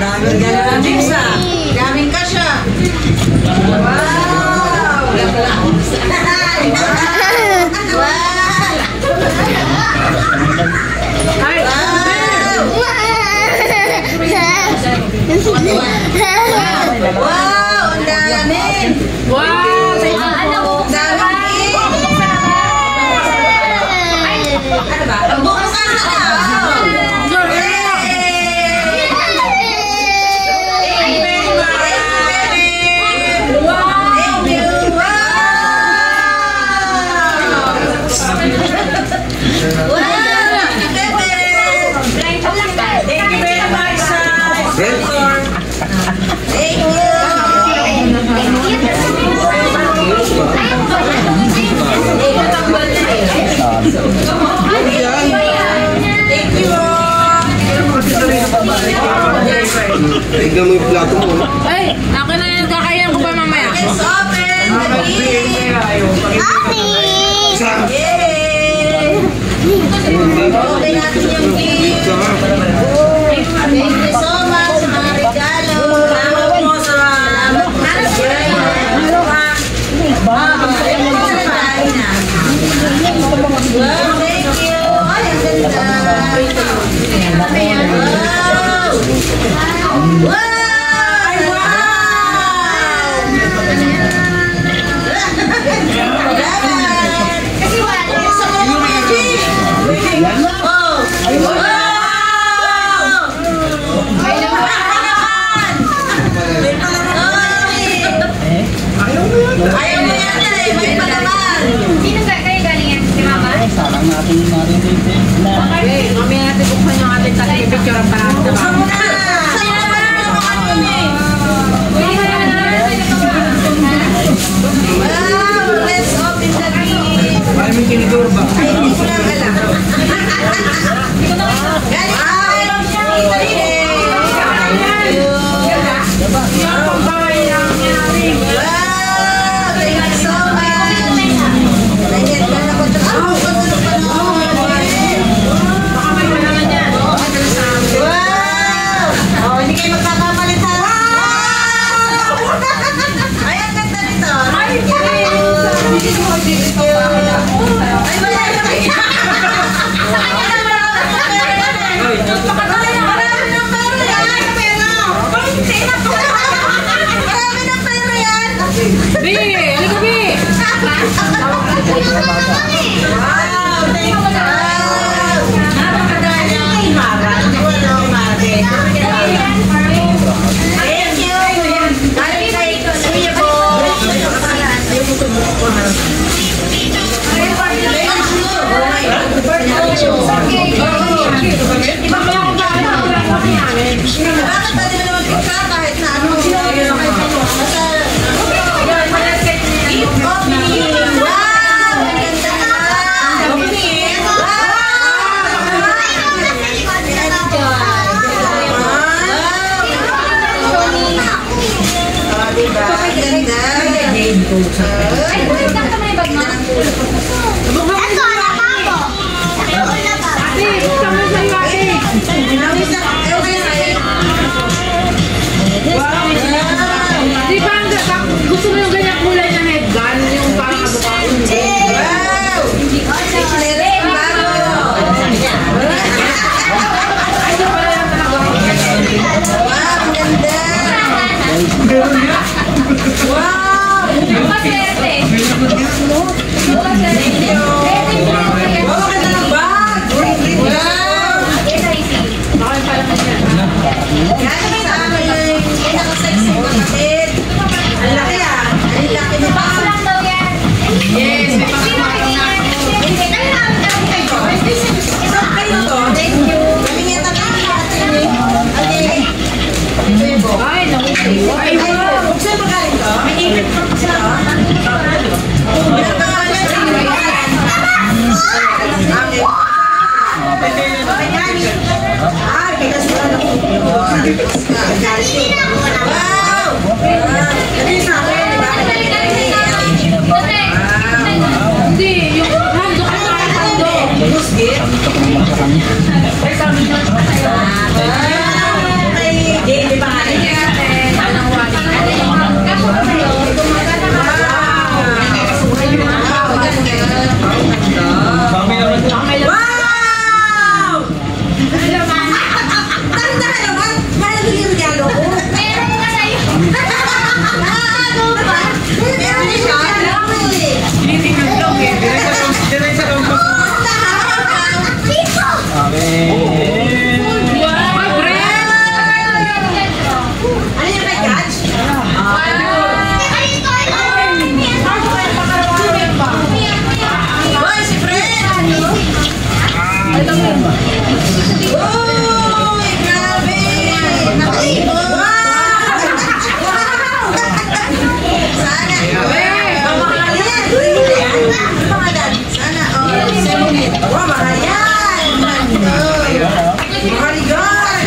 Dami gala ng chips ah. Daming kasya. Wow! Wow! Ang dami! Wow! Ang dami! Ano ba? Ang bukas na na! Tignan mo yung plato mo. Ay, ako na yung kakayan ko ba mamaya? Let's open! Open natin yung cake. Thank you so much sa mga regalo. Salamat po sa wow, thank you. Ay, ang ganda. Wow! Wow! Kasi wala na sa mga magic. Oh! Wow! Ay naman! Ayaw mo yan eh! May pa naman! Sino kayo galing yan? Si Mama? Sarang natin yung marinig. Okay, mamaya natin buksan yung ating picture ang parang Buksan mo na! Sa'yo naman ang naman yun eh! Wow! Let's open the cake! Ay, may kinidor ba? Ay, hindi ko lang alam. Galing ako! Thank you! Wow! Thank you so much! Nandiyan ka na ko ito. Wow! Oh, hindi kayo magkakamalit ha? Ay, ang ganda nito. Thank you! Thank you! Ay, wala na kayo! Marami ng pera yan! Marami ng pera yan! Bi! Halika, Bi! Wow! Thank you! Napakadali ang imaran. Wala ang mare. Thank you! Galing kay Kuya Bo. Bakit pwede na naman picture kahit na ano? Wow! Ang ganda naman! Diba? Ang ganda! Ay, bulit ka may bag mo. Ito, napako. Ate, buksan mo sa'yo, ate! Di ba, gusto mo yung ganyan kulay na headband? Yung parang abukado? Wow! Meron ang bago! Ay, ito pala yung talaga. Wow! Ang ganda! Wow! Maswerte. Thank you! Wow! Ang ganda ng bag! Wow! Bakit pala mo yan? Galing sa amin! Pinaka-sexy kapatid! Ang laki ah! Ang laki ng Box bag! lang daw yan. Yes, may Sino pakapakap na ako. Hindi. Ay, nakakatawa kayo. Isang kayo to? Thank you! Kami niya tatang natin eh! Okay! Bebo! Ay, naku. Ay, wow. Buksan mo galing to? May ipit pa siya. Pinakalan sa pangalan. Ay, bigas na lang ako. Wow! Dali sa akin, di ba? Hindi, yung hando ka na hando. Musgit? Ay, sabi niya. Kay Jay Wow, mahal yan! Mahal yan!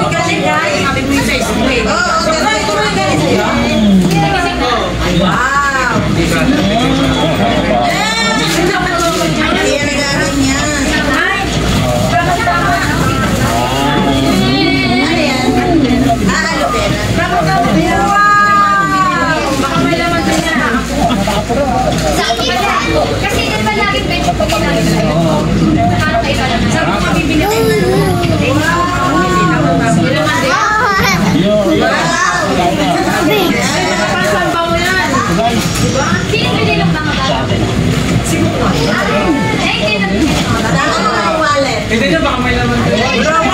Galing guys! Sabi mo yung size mo eh. Oo, galing sa'yo. Wow! Hindi yan nagaling yan. Ano yan? Aloe vera. Baka may laman din yan. Kasi di ba laging pwede ko ginagin sa'yo? Parang kayo pa lang. Sabi ko mabibili kayo ng Pasan ba mo yan? Sino pinilong mga gano'n? Eh, hindi na pinilong mga gano'n. Saan mo ang wallet? Hindi na baka may laman din. Bravo!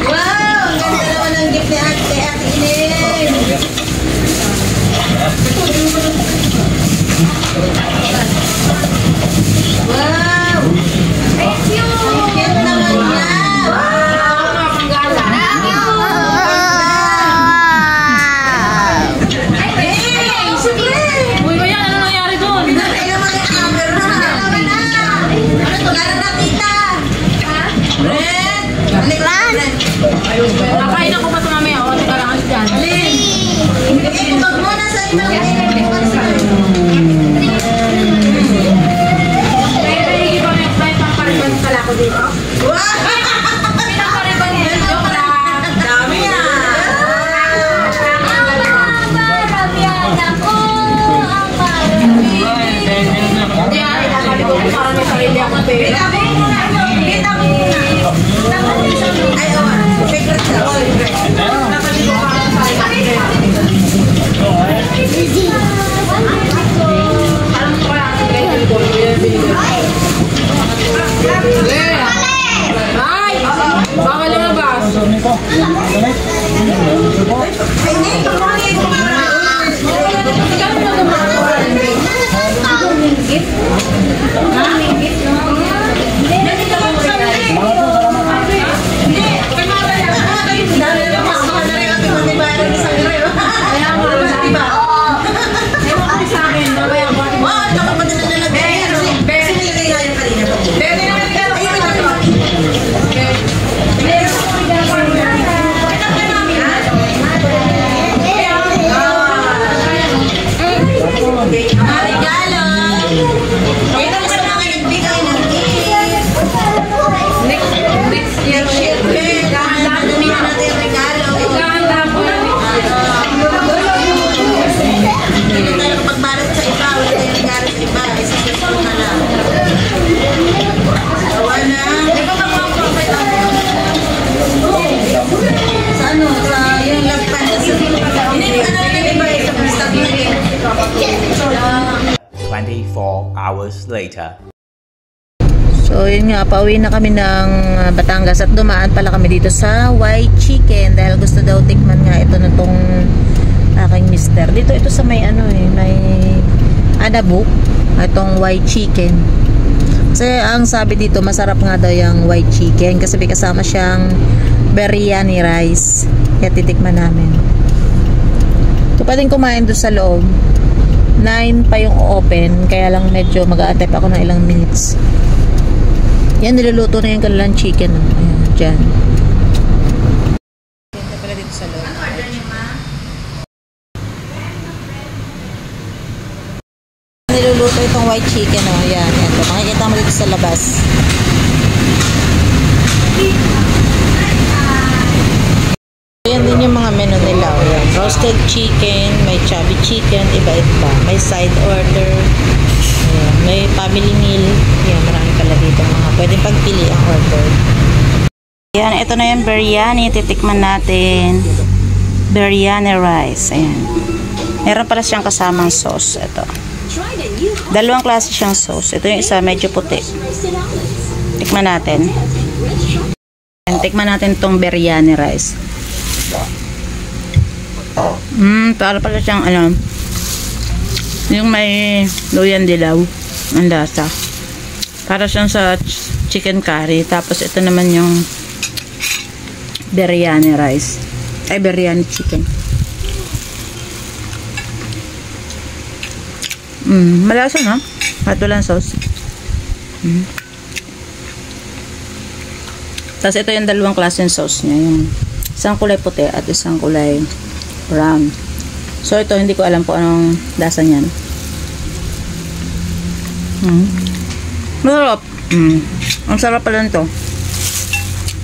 Wow! Ang ganda naman ang gift ni Ate Inen. Wow! Thank you! Ang cute naman yan! Hey! Siyempre! Uy, yan, ano nangyari doon? Pinatay naman yung camera. Ano to? Lalo na tita! Red! Red! Nakain ako pa ito mamaya. O, teka lang kasi dyan. Alin? Eh, tubag muna sa ibang Kaya tayo ba may flight pang pariban pala ako dito? Wow! Pinapariban niya. Joke lang. Dami Hindi, ilasabi ko kung parang may sarili ako pera. Ay, awa. Secret daw. Ilasabi ko parang may sarili ako pera. Parang wala akong ganyan ko. Ay! Bawal lumabas. Ay, hindi. Tumangin ko para. Ikaw mo na gumagawa. Dami na mas na rin ang pagbabayaran ng isang rin. Kaya nga, Diba? ewan ko sa akin. Babaya ko. Wow, tsaka pa din na nalagay. Kasi nilagay nga yung kanina. Ayun, ito. Regalo! Ayun ang gusto namin nagbigay ng gift. Next year. Siyempre, dahan-dahan dumihan natin yung regalo. Ganda po yan. Hindi tayo pagbalat sa iba, wala tayong regalo sa iba. Isa sa na lang. Tawa na. Sa ano? Sa yung love fantasy. Hindi ko ano na iba eh. Sa stop na rin. 24 hours later. So yun nga, pauwi na kami ng Batangas at dumaan pala kami dito sa White Chicken dahil gusto daw tikman nga ito na tong aking mister. Dito ito sa may ano eh, may Anabuk, itong White Chicken. Kasi ang sabi dito, masarap nga daw yung White Chicken kasi may kasama siyang biryani rice. Kaya titikman namin. Ito pa din kumain doon sa loob. 9 pa yung open, kaya lang medyo mag-aantay pa ako ng ilang minutes. Yan, niluluto na yung kanilang chicken. Ayan, dyan. Ganda pala dito sa loob. Niluluto itong white chicken. Oh. Ayan, yan. Makikita mo dito sa labas. Ayan din yung mga menu nila. Ayan. Roasted chicken, may chubby chicken, iba-iba. May side order. Ayan. May family meal. Ayan, marami pala dito mga pwedeng pagpili ang order. Ayan, ito na yung biryani. Titikman natin. Biryani rice. Ayan. Meron pala siyang kasamang sauce. Ito. Dalawang klase siyang sauce. Ito yung isa medyo puti. Tikman natin. Ayan, tikman natin itong biryani rice. Para pala siyang ano, yung may luyan dilaw ang lasa. Para siyang sa chicken curry. Tapos ito naman yung biryani rice. Ay, biryani chicken. Malasa no? At walang sauce. Tapos ito yung dalawang klaseng sauce niya. Yung isang kulay puti at isang kulay brown. So ito, hindi ko alam po anong lasa niyan. Masarap. Ang sarap pala nito.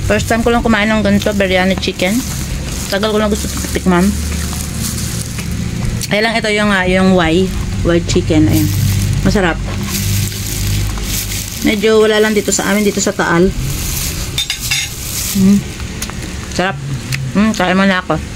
First time ko lang kumain ng ganito, biryani chicken. Tagal ko lang gusto tikman. Ay lang ito yung white chicken. Ayan. Masarap. Medyo wala lang dito sa amin, dito sa Taal. Sarap. Kain mo na ako.